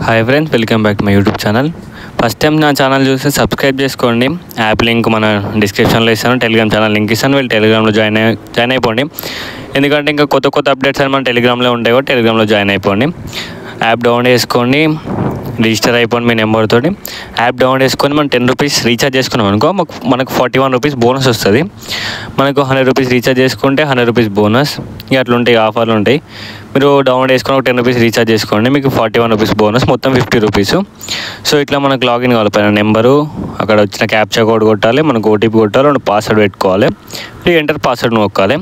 Hi friends, welcome back to my YouTube channel. First time నా channel చూస్తే subscribe చేసుకోండి. App link మన డిస్క్రిప్షన్లో ఇస్తాను, టెలిగ్రామ్ ఛానల్ లింక్ ఇస్తాను. వీళ్ళు టెలిగ్రామ్లో జాయిన్ అయిపోండి. ఎందుకంటే ఇంకా కొత్త అప్డేట్స్ అని మన టెలిగ్రామ్లో ఉంటాయి కాబట్టి టెలిగ్రామ్లో జాయిన్ అయిపోండి. యాప్ డౌన్లోడ్ చేసుకోండి, రిజిస్టర్ అయిపోండి మీ నెంబర్ తోటి. యాప్ డౌన్లోడ్ చేసుకొని మనం 10 రూపీస్ రీఛార్జ్ చేసుకున్నాం అనుకో, మనకు 41 రూపీస్ బోనస్ వస్తుంది. మనకు 100 రూపీస్ రీఛార్జ్ చేసుకుంటే 100 రూపీస్ బోనస్. ఇక అట్లుంటాయి, ఆఫర్లు ఉంటాయి. మీరు డౌన్లోడ్ చేసుకొని ఒక 10 రూపీస్ రీఛార్జ్ చేసుకోండి, మీకు 41 రూపీస్ బోనస్, మొత్తం 50 రూపీస్. సో ఇట్లా మనకు లాగిన్ కావాలి. పైన నెంబరు, అక్కడ వచ్చిన క్యాప్చా కోడ్ కొట్టాలి, మనకు ఓటీపీ కొట్టాలి, పాస్వర్డ్ పెట్టుకోవాలి, ఎంటర్ పాస్వర్డ్ నొక్కాలి.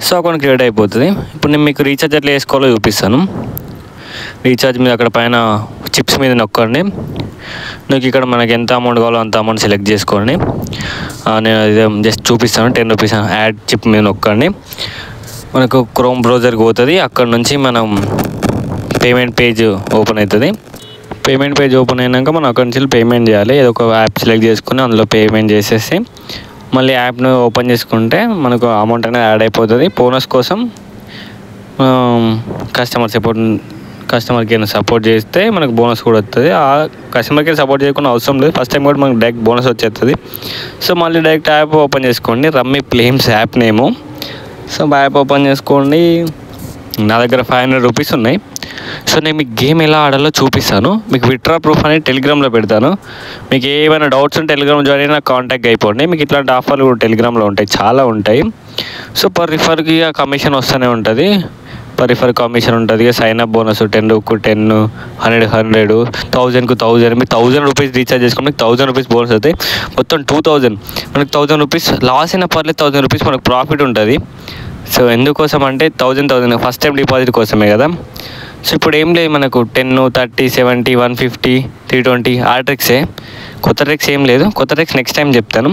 సో అకౌంట్ క్రియేట్ అయిపోతుంది. ఇప్పుడు నేను మీకు రీఛార్జ్ ఎట్లా చేసుకోవాలో చూపిస్తాను. రీఛార్జ్ మీద అక్కడ పైన చిప్స్ మీద నొక్కండి. నాకు ఇక్కడ మనకి ఎంత అమౌంట్ కావాలో అంత అమౌంట్ సెలెక్ట్ చేసుకోండి. నేను అదే జస్ట్ చూపిస్తాను. 10 రూపీస్ యాడ్ చిప్ మీద నొక్కండి. మనకు క్రోమ్ బ్రౌజర్కి పోతుంది. అక్కడ నుంచి మనం పేమెంట్ పేజ్ ఓపెన్ అవుతుంది. పేమెంట్ పేజ్ ఓపెన్ అయినాక మనం అక్కడి నుంచి పేమెంట్ చేయాలి. ఏదో ఒక యాప్ సెలెక్ట్ చేసుకుని అందులో పేమెంట్ చేసేసి మళ్ళీ యాప్ను ఓపెన్ చేసుకుంటే మనకు అమౌంట్ అనేది యాడ్ అయిపోతుంది. బోనస్ కోసం కస్టమర్ కేర్ సపోర్ట్ చేస్తే మనకు బోనస్ కూడా వస్తుంది. ఆ కస్టమర్ కేర్ సపోర్ట్ చేయకుండా అవసరం లేదు. ఫస్ట్ టైం కూడా మనకు డైరెక్ట్ బోనస్ వచ్చేస్తుంది. సో మళ్ళీ డైరెక్ట్ యాప్ ఓపెన్ చేసుకోండి. రమ్మీ ప్లేమ్స్ యాప్ నేము. సో యాప్ ఓపెన్ చేసుకోండి. నా దగ్గర 500 రూపీస్ ఉన్నాయి. సో నేను మీకు గేమ్ ఎలా ఆడాలో చూపిస్తాను. మీకు విత్డ్రా ప్రూఫ్ అనేది టెలిగ్రామ్లో పెడతాను. మీకు ఏమైనా డౌట్స్ ఉంటే టెలిగ్రామ్ జాయిన్ అయినా కాంటాక్ట్ అయిపోండి. మీకు ఇట్లాంటి ఆఫర్లు కూడా టెలిగ్రామ్లో ఉంటాయి, చాలా ఉంటాయి. సో పర్ రిఫర్కి కమిషన్ వస్తూనే ఉంటుంది. పర్ రిఫర్ కమిషన్ ఉంటుంది. సైన్ అప్ బోనస్ 10కు 10, 100, 1000కు 1000. మీరు 1000 రూపీస్ రీఛార్జ్ చేసుకుని మీకు 1000 రూపీస్ బోనస్ అవుతాయి. మొత్తం 2000. మనకు 1000 రూపీస్ లాస్ అయినా పర్లేదు, 1000 రూపీస్ మనకు ప్రాఫిట్ ఉంటుంది. సో ఎందుకోసం అంటే 1000 ఫస్ట్ టైం డిపాజిట్ కోసమే కదా. సో ఇప్పుడు ఏం లేదు, మనకు 10, 30, 70, 150, 320 ఆ ట్రిక్సే. కొత్త ట్రిక్స్ ఏం లేదు. కొత్త ట్రిక్స్ నెక్స్ట్ టైం చెప్తాను.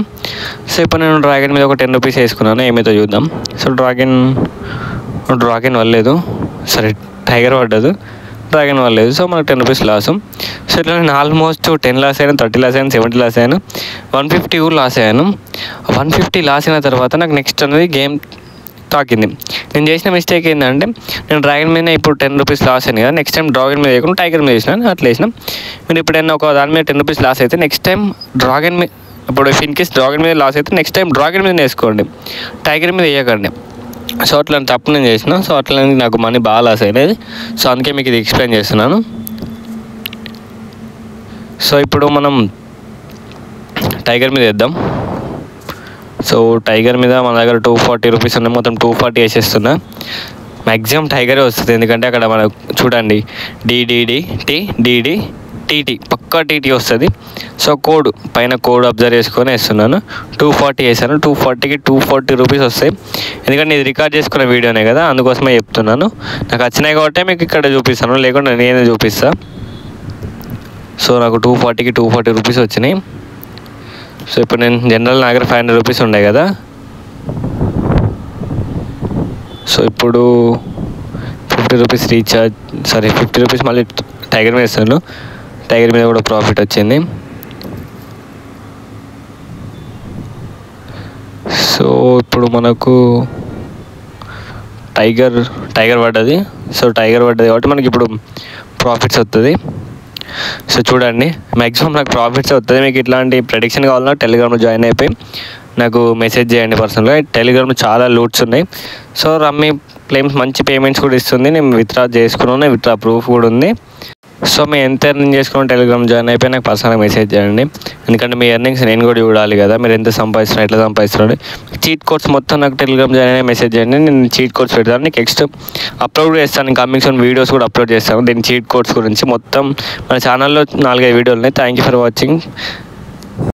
సో ఇప్పుడు నేను డ్రాగన్ మీద ఒక 10 రూపీస్ వేసుకున్నాను. ఏమైతే చూద్దాం. సో డ్రాగన్ వల్లేదు, సరే టైగర్ పడ్డదు, డ్రాగన్ వల్లేదు. సో మనకు 10 రూపీస్ లాసు. సో ఇట్లా నేను ఆల్మోస్ట్ 10 లాస్ అయ్యాను, 30 లాస్ అయ్యాను, 70 లాస్ అయ్యాను, 150 కూడా లాస్ అయ్యాను. 150 లాస్ అయిన తర్వాత నాకు నెక్స్ట్ అనేది గేమ్ తాకింది. నేను చేసిన మిస్టేక్ ఏంటంటే నేను డ్రాగన్ మీద ఇప్పుడు 10 రూపీస్ లాస్ అయింది కదా, నెక్స్ట్ టైం డ్రాగన్ మీద వేయకుండా టైగర్ మీద వేసినాను. అట్లా వేసినాం. మీరు ఎప్పుడైనా ఒక దాని మీద 10 రూపీస్ లాస్ అయితే నెక్స్ట్ టైం డ్రాగన్ మీద, ఇప్పుడు ఇన్ కేస్ డ్రాగన్ మీద లాస్ అయితే నెక్స్ట్ టైం డ్రాగన్ మీద వేసుకోండి, టైగర్ మీద వేయకండి. సో అట్లా తప్పు నేను చేసిన. సో అట్లా నాకు మనీ బాగా లాస్ అయినది. సో అందుకే మీకు ఇది ఎక్స్ప్లెయిన్ చేస్తున్నాను. సో ఇప్పుడు మనం టైగర్ మీద వేద్దాం. సో టైగర్ మీద మన దగ్గర 240 రూపీస్ ఉన్నాయి. మొత్తం 240 వేసేస్తున్నా. మ్యాక్సిమం టైగరే వస్తుంది, ఎందుకంటే అక్కడ మనకు చూడండి DDTT పక్కా టీటీ వస్తుంది. సో పైన కోడ్ అబ్జర్వ్ చేసుకొని వేస్తున్నాను. 240 వేసాను. 240కి 240 రూపీస్ వస్తాయి. ఎందుకంటే ఇది రికార్డ్ చేసుకున్న వీడియోనే కదా, అందుకోసమే చెప్తున్నాను. నాకు వచ్చినాయి కాబట్టి మీకు ఇక్కడ చూపిస్తాను, లేకుండా నేనే చూపిస్తాను. సో నాకు 240కి 240 రూపీస్ వచ్చినాయి. సో ఇప్పుడు నేను జనరల్ నా దగ్గర 500 రూపీస్ ఉండే కదా. సో ఇప్పుడు 50 రూపీస్ రీఛార్జ్, 50 రూపీస్ మళ్ళీ టైగర్ మీద వేస్తాను. టైగర్ మీద కూడా ప్రాఫిట్ వచ్చింది. సో ఇప్పుడు మనకు టైగర్ పడ్డది. సో టైగర్ పడ్డది కాబట్టి మనకి ఇప్పుడు ప్రాఫిట్స్ వస్తుంది. సో చూడండి, మ్యాక్సిమం నాకు ప్రాఫిట్స్ వస్తుంది. మీకు ఇట్లాంటి ప్రెడిక్షన్ కావాలన్నా టెలిగ్రామ్లో జాయిన్ అయిపోయి నాకు మెసేజ్ చేయండి పర్సనల్గా. టెలిగ్రామ్లో చాలా లూట్స్ ఉన్నాయి. సో రమ్మీ ప్లేమ్స్ మంచి పేమెంట్స్ కూడా ఇస్తుంది. నేను విత్డ్రా చేసుకున్నాను, విత్డ్రా ప్రూఫ్ కూడా ఉంది. సో మీ ఎంత ఎర్నింగ్ చేసుకుని టెలిగ్రామ్ జాయిన్ అయిపోయి నాకు పర్సనల్గా మెసేజ్ చేయండి. ఎందుకంటే మీ ఎర్నింగ్స్ నేను కూడా చూడాలి కదా, మీరు ఎంత సంపాదిస్తున్నారు, ఎట్లా సంపాదిస్తున్నారు. చీట్ కోడ్స్ మొత్తం నాకు టెలిగ్రామ్ జాయిన్ అయినా మెసేజ్ చేయండి. నేను చీట్ కోడ్స్ పెడతాను. నీకు నెక్స్ట్ అప్లోడ్ చేస్తాను, కమింగ్ సూన్ వీడియోస్ కూడా అప్లోడ్ చేస్తాను. దీని చీట్ కోడ్స్ గురించి మొత్తం మన ఛానల్లో 4-5 వీడియోలు ఉన్నాయి. Thank you for watching.